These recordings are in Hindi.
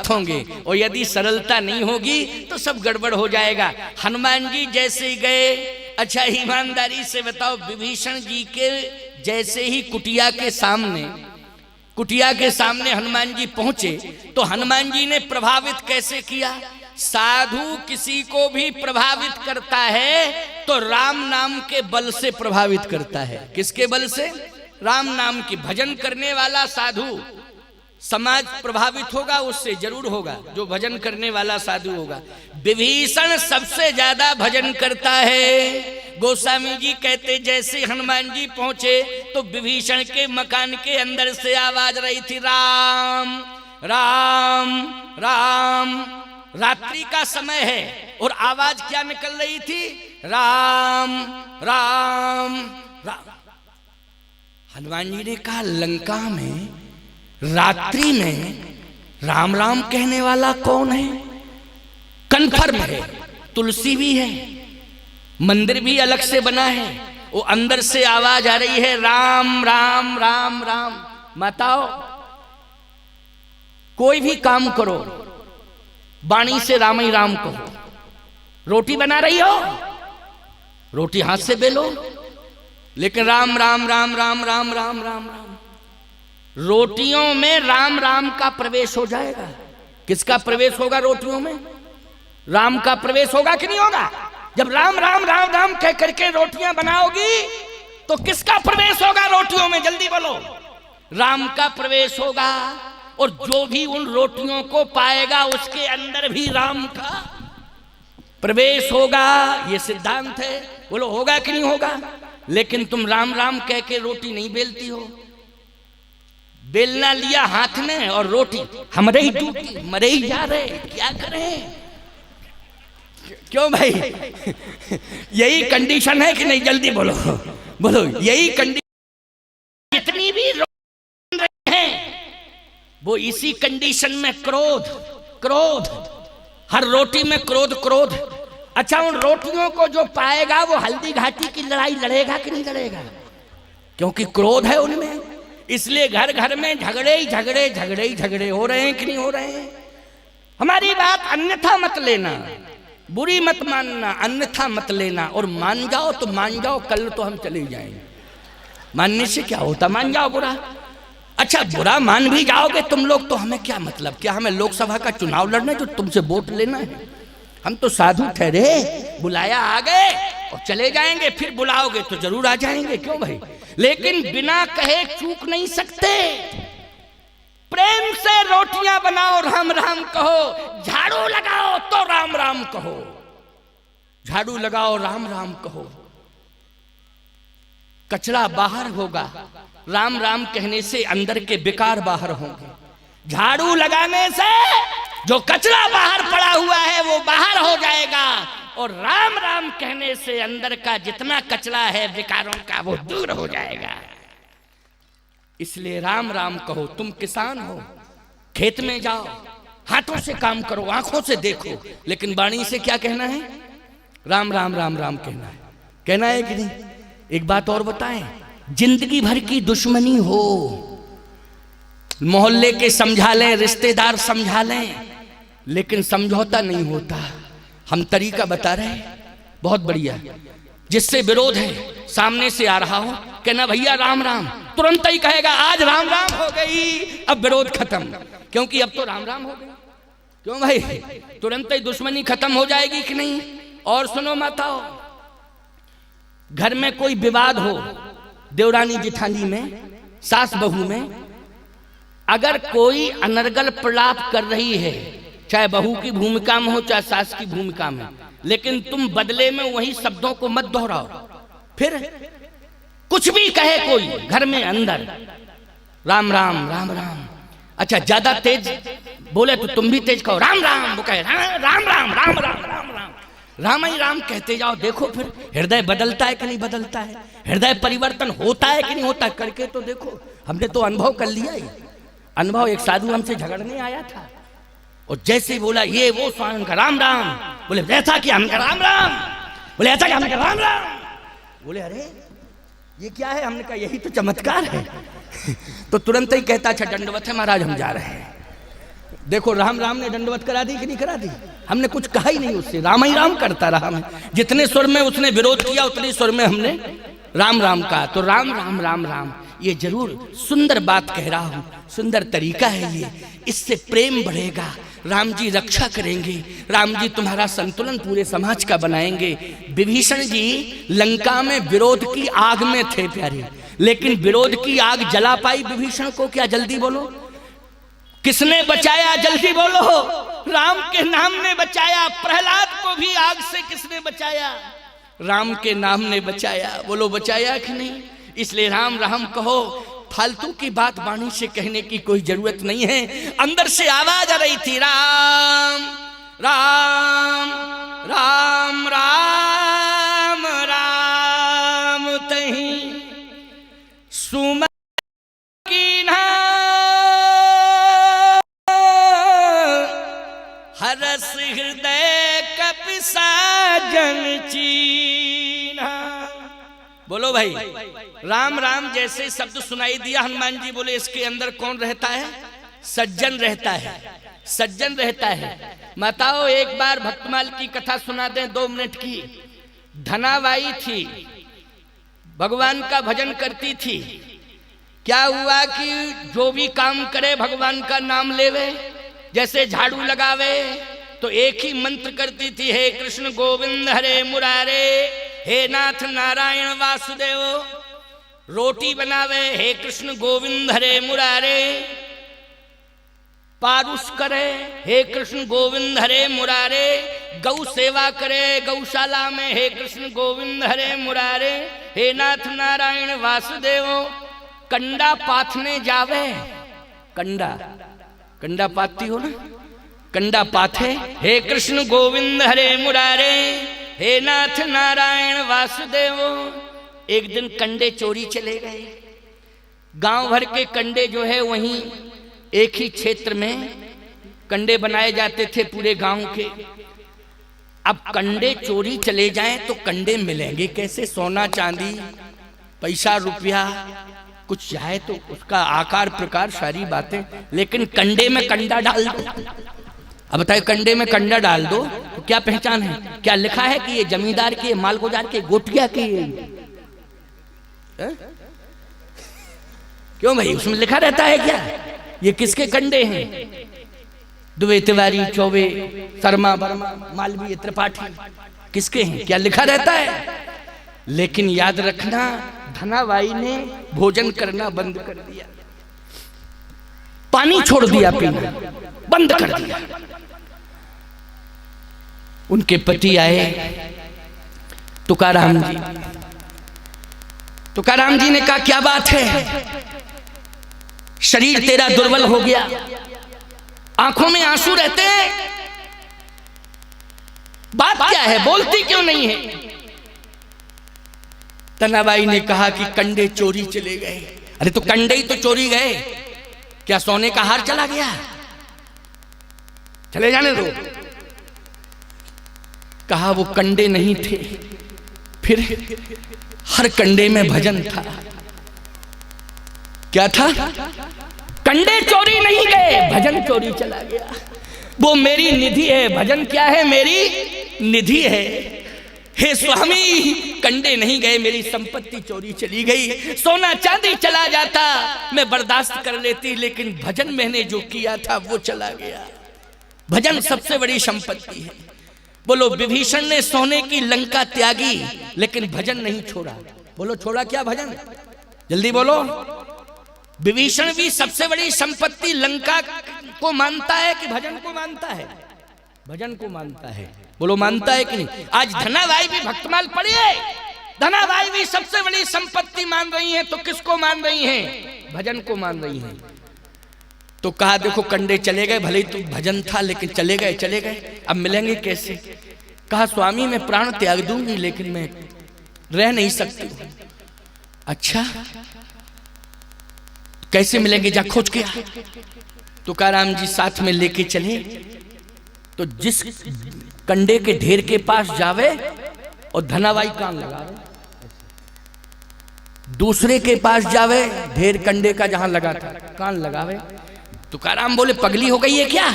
प्रभावित होंगे, और यदि सरलता नहीं होगी तो सब गड़बड़ हो जाएगा। हनुमान जी जैसे गए, अच्छा ईमानदारी से बताओ, विभीषण जी के जैसे ही कुटिया के सामने हनुमान जी पहुंचे तो हनुमान जी ने प्रभावित कैसे किया? साधु किसी को भी प्रभावित करता है तो राम नाम के बल से प्रभावित करता है। किसके बल से? राम नाम की। भजन करने वाला साधु समाज प्रभावित होगा, उससे जरूर होगा, जो भजन करने वाला साधु होगा। विभीषण सबसे ज्यादा भजन करता है। गोस्वामी जी कहते जैसे हनुमान जी पहुंचे तो विभीषण के मकान के अंदर से आवाज रही थी, राम राम राम। रात्रि का समय है और आवाज क्या निकल रही थी? राम राम राम। हनुमान जी ने कहा, लंका में रात्रि में राम राम कहने वाला कौन है? कन्फर्म है, तुलसी भी है, मंदिर भी अलग से बना है, वो अंदर से आवाज आ रही है, राम राम राम राम। माताओं, कोई भी काम करो वाणी से राम ही राम कहो। रोटी बना रही हो, रोटी हाथ से बेलो, लेकिन राम राम राम राम राम राम राम राम। रोटियों में राम राम का प्रवेश हो जाएगा। किसका प्रवेश होगा रोटियों में? राम का प्रवेश होगा कि नहीं होगा? जब राम राम राम राम कह करके रोटियां बनाओगी तो किसका प्रवेश होगा रोटियों में? जल्दी बोलो। राम का प्रवेश होगा, और जो भी उन रोटियों को पाएगा उसके अंदर भी राम का प्रवेश होगा। ये सिद्धांत है। बोलो होगा कि नहीं होगा? लेकिन तुम राम राम कह के रोटी नहीं बेलती हो। बेलना लिया हाथ में और रोटी हमरे ही डूबती, मरे ही जा रहे, क्या करें? क्यों भाई? यही कंडीशन है कि नहीं? जल्दी बोलो, बोलो। यही कंडीशन, जितनी भी वो इसी कंडीशन में क्रोध क्रोध, हर रोटी में क्रोध क्रोध। अच्छा, उन रोटियों को जो पाएगा वो हल्दी घाटी की लड़ाई लड़ेगा कि नहीं लड़ेगा? क्योंकि क्रोध है उनमें, इसलिए घर घर में झगड़े ही झगड़े झगड़े ही झगड़े हो रहे हैं कि नहीं हो रहे हैं? हमारी बात अन्यथा मत लेना, बुरी मत मानना, अन्यथा मत लेना। और मान जाओ तो मान जाओ, कल तो हम चले जाएंगे। मानने से क्या होता? मान जाओ बुरा। अच्छा, बुरा मान भी जाओगे तुम लोग तो हमें क्या मतलब? क्या हमें लोकसभा का चुनाव लड़ना है जो तुमसे वोट लेना है? हम तो साधु ठहरे, बुलाया आ गए और चले जाएंगे, फिर बुलाओगे तो जरूर आ जाएंगे। क्यों भाई? लेकिन बिना कहे चूक नहीं सकते। प्रेम से रोटियां बनाओ, राम राम कहो। झाड़ू लगाओ तो राम राम कहो, झाड़ू लगाओ राम राम कहो। कचरा बाहर होगा, राम राम कहने से अंदर के विकार बाहर होंगे। झाड़ू लगाने से जो कचरा बाहर पड़ा हुआ है वो बाहर हो जाएगा, और राम राम कहने से अंदर का जितना कचरा है विकारों का वो दूर हो जाएगा। इसलिए राम राम कहो। तुम किसान हो, खेत में जाओ, हाथों से काम करो, आंखों से देखो, लेकिन वाणी से क्या कहना है? राम राम राम राम कहना है। कहना है कि नहीं? एक बात और बताएं, जिंदगी भर की दुश्मनी हो, मोहल्ले के समझा लें, रिश्तेदार समझा लें, लेकिन समझौता नहीं होता। हम तरीका बता रहे हैं, बहुत बढ़िया। जिससे विरोध है, सामने से आ रहा हो, कहना भैया राम राम, तुरंत ही कहेगा आज राम राम हो गई, अब विरोध खत्म, क्योंकि अब तो राम राम हो गई। क्यों भाई? तुरंत ही दुश्मनी खत्म हो जाएगी कि नहीं? और सुनो माताओ, घर में कोई विवाद हो, देवरानी जिठानी में, सास बहू में, अगर कोई अनर्गल प्रलाप कर रही है, चाहे बहू की भूमिका में हो चाहे सास की भूमिका में, लेकिन तुम बदले में वही शब्दों को मत दोहराओ। फिर कुछ भी कहे कोई घर में अंदर, राम राम राम राम। अच्छा, ज्यादा तेज बोले तो तुम भी तेज कहो, राम राम। वो कहे राम राम राम राम राम राम राम, राम ही राम कहते जाओ। देखो फिर हृदय बदलता है कि नहीं बदलता है? हृदय परिवर्तन होता है कि नहीं होता? करके तो देखो। हमने तो अनुभव कर लिया है। अनुभव, एक साधु हमसे झगड़ने आया था और जैसे बोला ये वो, स्वामी का राम राम, बोले ऐसा कि हमने राम राम, बोले ऐसा कि हमने राम राम, बोले अरे ये क्या है? हमने कहा यही तो चमत्कार है। तो तुरंत ही कहता, अच्छा दंडवत है महाराज, हम जा रहे हैं। देखो राम राम ने दंडवत करा दी कि नहीं करा दी? हमने कुछ कहा ही नहीं उससे, राम ही राम करता रहा। मैं जितने सुर में उसने विरोध किया उतने सुर में हमने राम राम कहा। तो राम राम राम राम, ये जरूर सुंदर बात कह रहा हूं, सुंदर तरीका है ये, इससे प्रेम बढ़ेगा, राम जी रक्षा करेंगे, राम जी तुम्हारा संतुलन पूरे समाज का बनाएंगे। विभीषण जी लंका में विरोध की आग में थे प्यारे, लेकिन विरोध की आग जला पाई विभीषण को क्या? जल्दी बोलो, किसने बचाया? जल्दी बोलो, राम के नाम ने बचाया। प्रहलाद को भी आग से किसने बचाया? राम के नाम ने बचाया। बोलो बचाया कि नहीं? इसलिए राम राम कहो, फालतू की बात वाणी से कहने की कोई जरूरत नहीं है। अंदर से आवाज आ रही थी, राम राम राम राम राम तहीं सुमन की ना हरस हृदय कपिसा जन चीन्हा। बोलो भाई, राम राम जैसे शब्द सुनाई दिया, हनुमान जी बोले इसके अंदर कौन रहता है? सज्जन रहता है, सज्जन रहता है। माताओं एक बार भक्तमाल की कथा सुना दें 2 मिनट की। धनाबाई थी, भगवान का भजन करती थी। क्या हुआ कि जो भी काम करे भगवान का नाम लेवे, जैसे झाड़ू लगावे तो एक ही मंत्र करती थी, हे कृष्ण गोविंद हरे मुरारे, हे नाथ नारायण वासुदेव। रोटी बनावे, हे कृष्ण गोविंद हरे मुरारे। पारुष करे, हे कृष्ण गोविंद हरे मुरारे। गौ सेवा करे गौशाला में, हे कृष्ण गोविंद हरे मुरारे, हे नाथ नारायण वासुदेव। कंडा पाथने जावे, कंडा कंडा पाती हो ना, कंडा पाथे, हे कृष्ण गोविंद हरे मुरारे, हे नाथ नारायण वासुदेव। एक दिन कंडे चोरी चले गए। गांव भर के कंडे जो है वहीं एक ही क्षेत्र में कंडे बनाए जाते थे पूरे गांव के। अब कंडे चोरी चले जाएं तो कंडे मिलेंगे कैसे? सोना चांदी पैसा रुपया कुछ जाए तो उसका आकार प्रकार सारी बातें, लेकिन कंडे में कंडा डाल दो। अब बताइए, कंडे में कंडा डाल दो तो क्या पहचान है? क्या लिखा है कि ये जमींदार के, मालगुजार के, गोटिया के? क्यों भाई, उसमें लिखा रहता है क्या ये किसके कंडे हैं? दुबे, तिवारी, चौबे, शर्मा, वर्मा, मालवीय, त्रिपाठी, किसके हैं? क्या लिखा रहता है? लेकिन याद रखना, धनाबाई ने भोजन करना बंद कर दिया, पानी छोड़ दिया, पीना बंद कर दिया। उनके पति आए, तुकाराम जी। तुकाराम जी ने कहा क्या बात है, शरीर तेरा दुर्बल हो गया, आंखों में आंसू रहते हैं, बात क्या है, बोलती क्यों नहीं है? धनाबाई ने कहा कि कंडे चोरी चले गए। अरे तो कंडे ही तो चोरी गए, क्या सोने का हार चला गया? चले जाने दो। कहा वो कंडे नहीं थे, फिर हर कंडे में भजन था। क्या था? कंडे चोरी नहीं गए, भजन चोरी चला गया। वो मेरी निधि है, भजन क्या है? मेरी निधि है। हे स्वामी, कंडे नहीं गए, मेरी संपत्ति चोरी चली गई। सोना चांदी चला जाता मैं बर्दाश्त कर लेती, लेकिन भजन मैंने जो किया था वो चला गया। भजन सबसे बड़ी संपत्ति है। बोलो, विभीषण ने सोने की लंका त्यागी लेकिन भजन नहीं छोड़ा। बोलो छोड़ा क्या भजन? जल्दी बोलो। विभीषण भी सबसे बड़ी संपत्ति लंका को मानता है कि भजन को मानता है? भजन को मानता है। बोलो मानता है कि नहीं? आज धनाबाई भी भक्तमाल पढ़िए, धनाबाई भी सबसे बड़ी संपत्ति मान रही हैं, तो किसको मान रही हैं? भजन को मान रही हैं। तो कहा देखो कंडे चले गए, भले ही तो भजन था लेकिन चले गए, चले गए, अब मिलेंगे कैसे? कहा स्वामी मैं प्राण त्याग दूंगी लेकिन मैं रह नहीं सकती। अच्छा कैसे मिलेंगे? जा खोज के आ। तुकाराम जी साथ में लेके चले, तो जिस कंडे के ढेर के पास जावे और धनाबाई कान लगावे, दूसरे के पास जावे, ढेर कंडे का जहां लगा था कान लगावे, तुकाराम बोले पगली हो गई है क्या?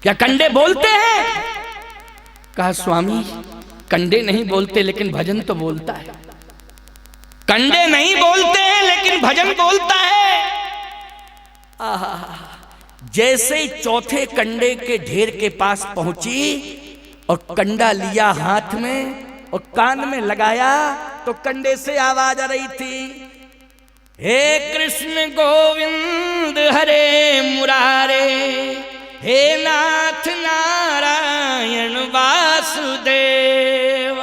क्या कंडे बोलते हैं? कहा स्वामी कंडे नहीं बोलते लेकिन भजन तो बोलता है। कंडे नहीं बोलते हैं लेकिन भजन बोलता है। आहा, जैसे चौथे कंडे के ढेर के पास पहुंची और कंडा लिया हाथ में और कान में लगाया तो कंडे से आवाज आ रही थी, हे कृष्ण गोविंद हरे मुरारे, हे नाथ नारायण वासुदेव।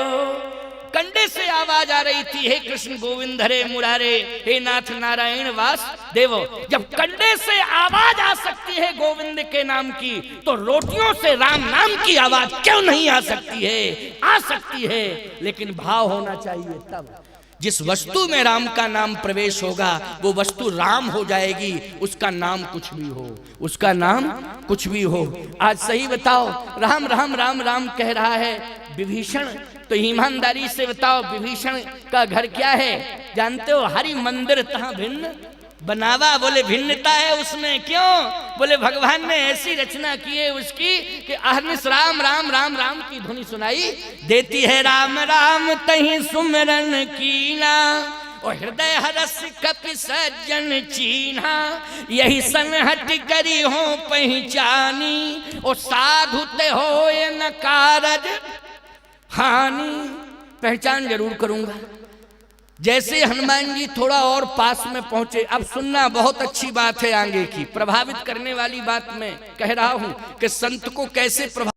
कंडे से आवाज आ रही थी, हे कृष्ण गोविंद हरे मुरारे, हे नाथ नारायण वासुदेव। जब कंडे से आवाज आ सकती है गोविंद के नाम की, तो रोटियों से राम नाम की आवाज क्यों नहीं आ सकती है? आ सकती है, लेकिन भाव होना चाहिए। तब जिस वस्तु में राम का नाम प्रवेश होगा वो वस्तु राम हो जाएगी, उसका नाम कुछ भी हो, उसका नाम कुछ भी हो। आज सही बताओ, राम राम राम राम कह रहा है विभीषण, तो ईमानदारी से बताओ विभीषण का घर क्या है जानते हो? हरि मंदिर तहाँ भिन्न बनावा। बोले भिन्नता है उसमें, क्यों? बोले भगवान ने ऐसी रचना की है उसकी कि अहर्निश राम राम राम राम की धुनी सुनाई देती है। राम राम तहीं सुमिरन कीना, और हृदय हरस कपि सज्जन चीन्हा, यही सनहट करी हो पहचानी, और साधु ते होए न कारज हानि। पहचान जरूर करूंगा। जैसे हनुमान जी थोड़ा और पास में पहुंचे, अब सुनना बहुत अच्छी बात है आगे की, प्रभावित करने वाली बात मैं कह रहा हूं कि संत को कैसे प्रभावित